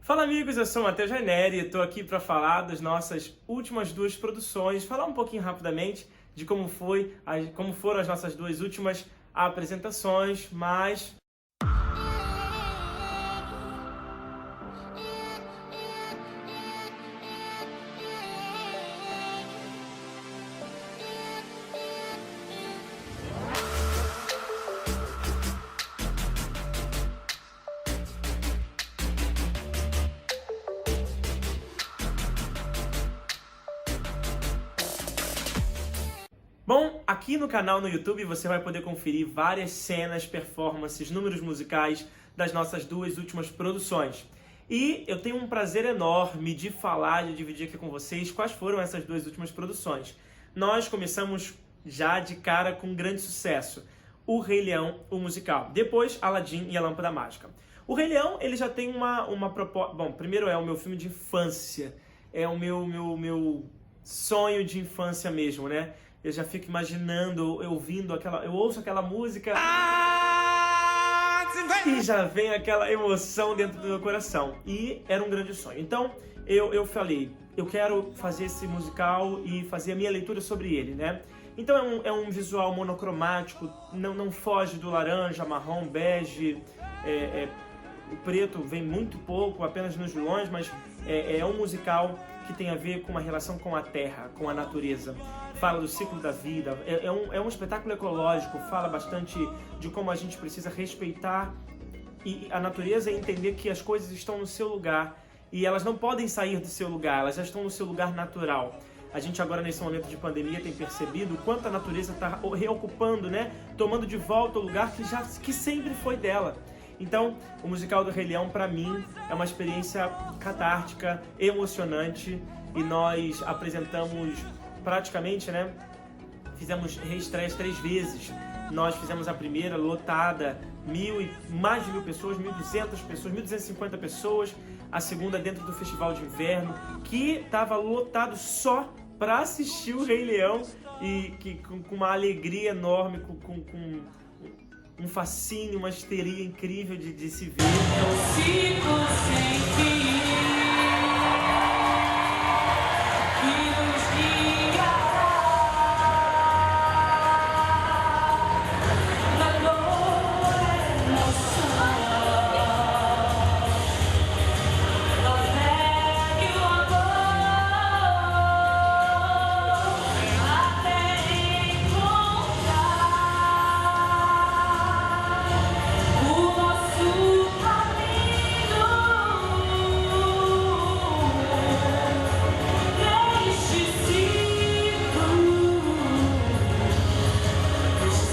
Fala amigos, eu sou o Matheus Raineri e estou aqui para falar das nossas últimas duas produções, falar um pouquinho rapidamente de como foram as nossas duas últimas apresentações, mas bom, aqui no canal no YouTube você vai poder conferir várias cenas, performances, números musicais das nossas duas últimas produções. E eu tenho um prazer enorme de falar, de dividir aqui com vocês quais foram essas duas últimas produções. Nós começamos já de cara com um grande sucesso, O Rei Leão, o musical. Depois, Aladdin e a Lâmpada Mágica. O Rei Leão, ele já tem uma proposta... Bom, primeiro é o meu filme de infância, é o meu sonho de infância mesmo, né? Eu já fico imaginando, eu ouço aquela música e já vem aquela emoção dentro do meu coração. E era um grande sonho. Então, eu falei, eu quero fazer esse musical e fazer a minha leitura sobre ele, né? Então é um visual monocromático, não foge do laranja, marrom, bege, o preto vem muito pouco, apenas nos vilões, mas é um musical que tem a ver com uma relação com a terra, com a natureza. Fala do ciclo da vida, é um espetáculo ecológico, fala bastante de como a gente precisa respeitar a natureza e entender que as coisas estão no seu lugar e elas não podem sair do seu lugar, elas já estão no seu lugar natural. A gente agora, nesse momento de pandemia, tem percebido o quanto a natureza está reocupando, né? Tomando de volta o lugar que sempre foi dela. Então, o musical do Rei Leão, para mim, é uma experiência catártica, emocionante, e nós apresentamos praticamente, né? Fizemos reestreias 3 vezes. Nós fizemos a primeira lotada, mais de 1.000 pessoas, 1.200 pessoas, 1.250 pessoas. A segunda dentro do Festival de Inverno, que estava lotado só para assistir o Rei Leão e com uma alegria enorme, com um fascínio, uma histeria incrível de se ver. Eu fico sem fim, que nos guiará na boa emoção, na fé e o amor, até encontrar o nosso caminho. Neste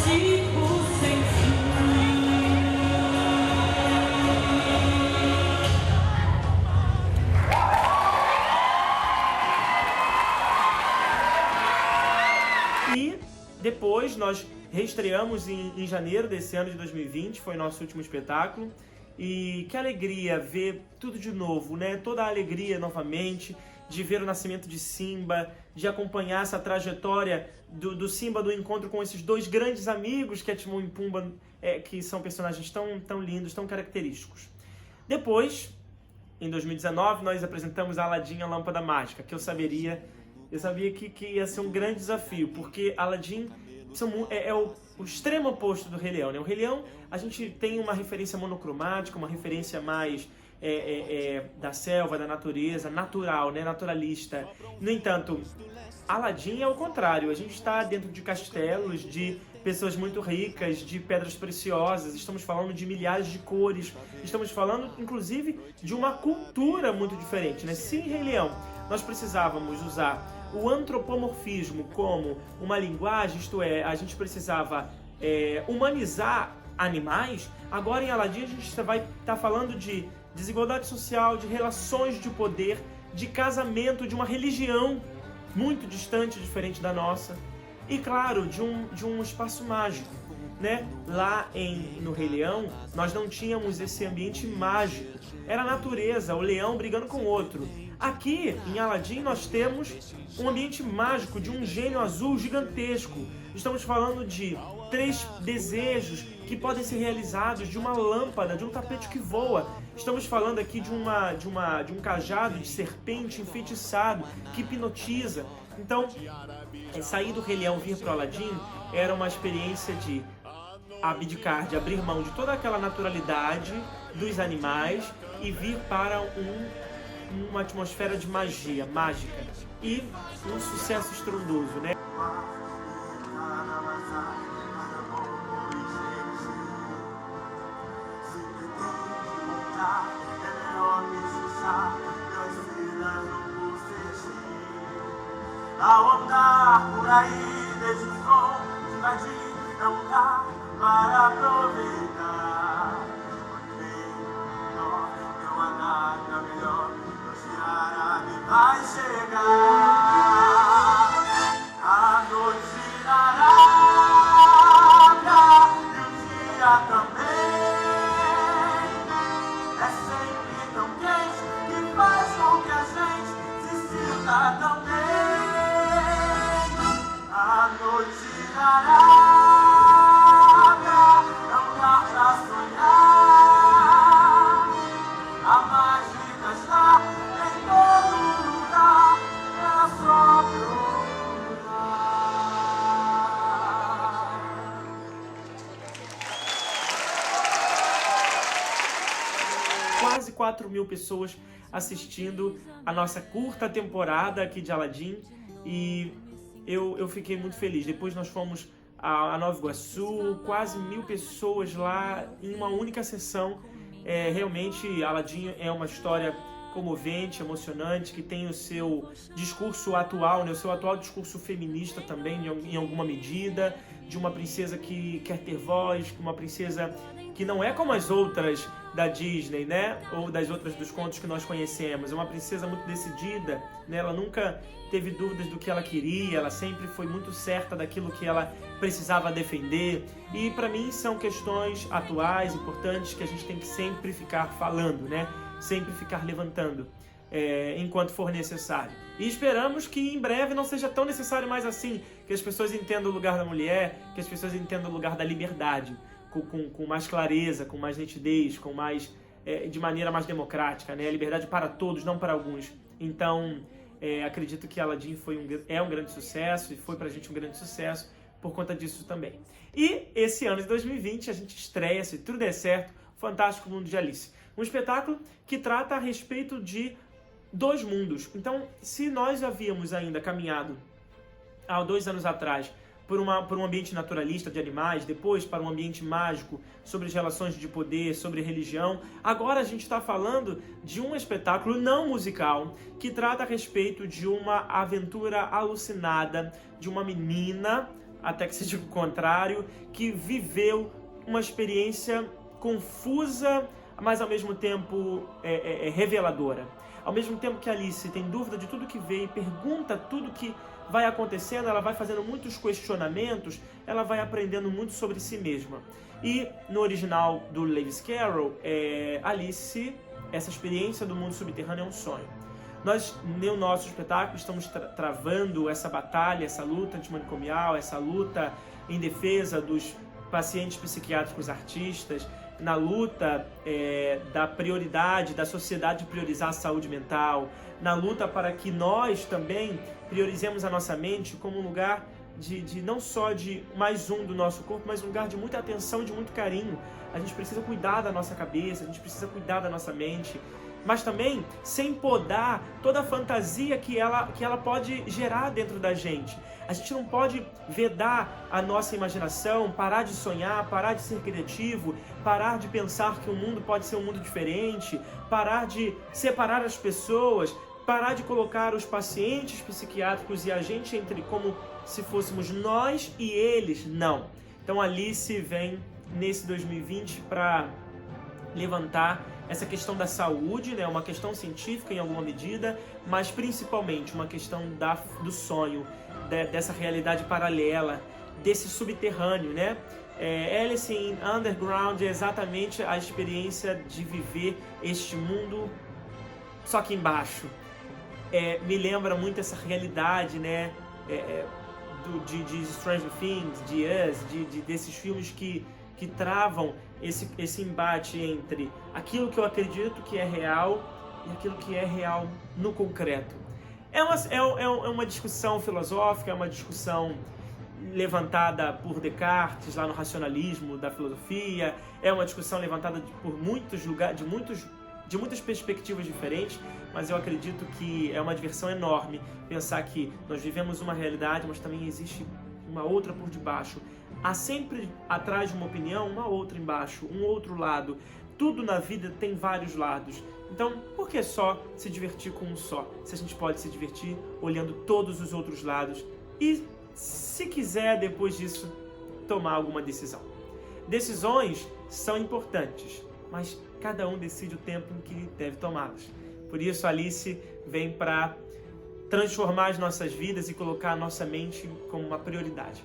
ciclo sem fim. E depois nós reestreamos em janeiro desse ano de 2020, foi nosso último espetáculo. E que alegria ver tudo de novo, né? Toda a alegria novamente de ver o nascimento de Simba, de acompanhar essa trajetória do Simba, do encontro com esses dois grandes amigos que é Timão e Pumba, que são personagens tão lindos, tão característicos. Depois, em 2019, nós apresentamos a Aladdin e a Lâmpada Mágica, que eu sabia que ia ser um grande desafio, porque Aladdin é o extremo oposto do Rei Leão, né? O Rei Leão, a gente tem uma referência monocromática, uma referência mais da selva, da natureza, natural, né? Naturalista. No entanto, Aladdin é o contrário. A gente está dentro de castelos, de pessoas muito ricas, de pedras preciosas. Estamos falando de milhares de cores. Estamos falando, inclusive, de uma cultura muito diferente, né? Se em Rei Leão nós precisávamos usar o antropomorfismo como uma linguagem, isto é, a gente precisava humanizar animais, agora em Aladdin a gente vai estar falando de desigualdade social, de relações de poder, de casamento, de uma religião muito distante, diferente da nossa, e claro, de um espaço mágico, né? Lá no Rei Leão, nós não tínhamos esse ambiente mágico, era a natureza, o leão brigando com o outro. Aqui, em Aladdin, nós temos um ambiente mágico de um gênio azul gigantesco. Estamos falando de 3 desejos que podem ser realizados, de uma lâmpada, de um tapete que voa. Estamos falando aqui de um cajado de serpente enfeitiçado que hipnotiza. Então, sair do Rei Leão vir para o Aladdin era uma experiência de abdicar, de abrir mão de toda aquela naturalidade dos animais e vir para uma atmosfera de magia, mágica. E um sucesso estrondoso, né? Ao andar por aí, desde o som de invadir, é um lugar para aproveitar. Não há nada melhor, hoje a Arábia vai chegar. A noite na Arábia e o dia também é sempre tão quente que faz com que a gente se sinta tão bem. A noite na Arábia é um lugar pra sonhar. A mágica está em todo lugar, ela só procurar. Quase 4.000 pessoas assistindo a nossa curta temporada aqui de Aladdin e eu fiquei muito feliz. Depois nós fomos a Nova Iguaçu, quase 1.000 pessoas lá em uma única sessão. Realmente, Aladdin é uma história comovente, emocionante, que tem o seu discurso atual, né? O seu atual discurso feminista também, em alguma medida, de uma princesa que quer ter voz, uma princesa que não é como as outras da Disney, né? Ou das outras dos contos que nós conhecemos. É uma princesa muito decidida, né? Ela nunca teve dúvidas do que ela queria, ela sempre foi muito certa daquilo que ela precisava defender. E para mim são questões atuais, importantes, que a gente tem que sempre ficar falando, né? Sempre ficar levantando, enquanto for necessário. E esperamos que em breve não seja tão necessário mais assim, que as pessoas entendam o lugar da mulher, que as pessoas entendam o lugar da liberdade, com mais clareza, com mais nitidez, com mais, de maneira mais democrática, né? A liberdade para todos, não para alguns. Então, acredito que Aladdin é um grande sucesso e foi pra gente um grande sucesso por conta disso também. E esse ano de 2020 a gente estreia, se tudo der certo, Fantástico Mundo de Alice. Um espetáculo que trata a respeito de 2 mundos. Então, se nós havíamos ainda caminhado há 2 anos atrás por um ambiente naturalista de animais, depois para um ambiente mágico, sobre as relações de poder, sobre religião, agora a gente está falando de um espetáculo não musical que trata a respeito de uma aventura alucinada de uma menina, até que seja o contrário, que viveu uma experiência confusa, mas ao mesmo tempo reveladora. Ao mesmo tempo que Alice tem dúvida de tudo que vê e pergunta tudo que vai acontecendo, ela vai fazendo muitos questionamentos, ela vai aprendendo muito sobre si mesma. E no original do Lewis Carroll, Alice, essa experiência do mundo subterrâneo é um sonho. Nós, no nosso espetáculo, estamos travando essa batalha, essa luta antimanicomial, essa luta em defesa dos pacientes psiquiátricos artistas, na luta da prioridade, da sociedade priorizar a saúde mental, na luta para que nós também priorizemos a nossa mente como um lugar de não só de mais um do nosso corpo, mas um lugar de muita atenção, de muito carinho. A gente precisa cuidar da nossa cabeça, a gente precisa cuidar da nossa mente, mas também sem podar toda a fantasia que ela pode gerar dentro da gente. A gente não pode vedar a nossa imaginação, parar de sonhar, parar de ser criativo, parar de pensar que o mundo pode ser um mundo diferente, parar de separar as pessoas, parar de colocar os pacientes psiquiátricos e a gente como se fôssemos nós e eles. Não. Então Alice vem nesse 2020 para levantar essa questão da saúde, né? Uma questão científica em alguma medida, mas principalmente uma questão do sonho, dessa realidade paralela, desse subterrâneo, né? Alice in Underground é exatamente a experiência de viver este mundo só que embaixo. Me lembra muito essa realidade, né? De Stranger Things, de Us, desses filmes que travam esse embate entre aquilo que eu acredito que é real e aquilo que é real no concreto. É uma discussão filosófica, é uma discussão levantada por Descartes lá no racionalismo da filosofia, é uma discussão levantada por muitos lugares, de muitas perspectivas diferentes, mas eu acredito que é uma diversão enorme pensar que nós vivemos uma realidade, mas também existe uma outra por debaixo. Há sempre atrás de uma opinião, uma outra embaixo, um outro lado. Tudo na vida tem vários lados. Então, por que só se divertir com um só? Se a gente pode se divertir olhando todos os outros lados e, se quiser, depois disso, tomar alguma decisão. Decisões são importantes, mas cada um decide o tempo em que deve tomá-las. Por isso, Alice vem para transformar as nossas vidas e colocar a nossa mente como uma prioridade.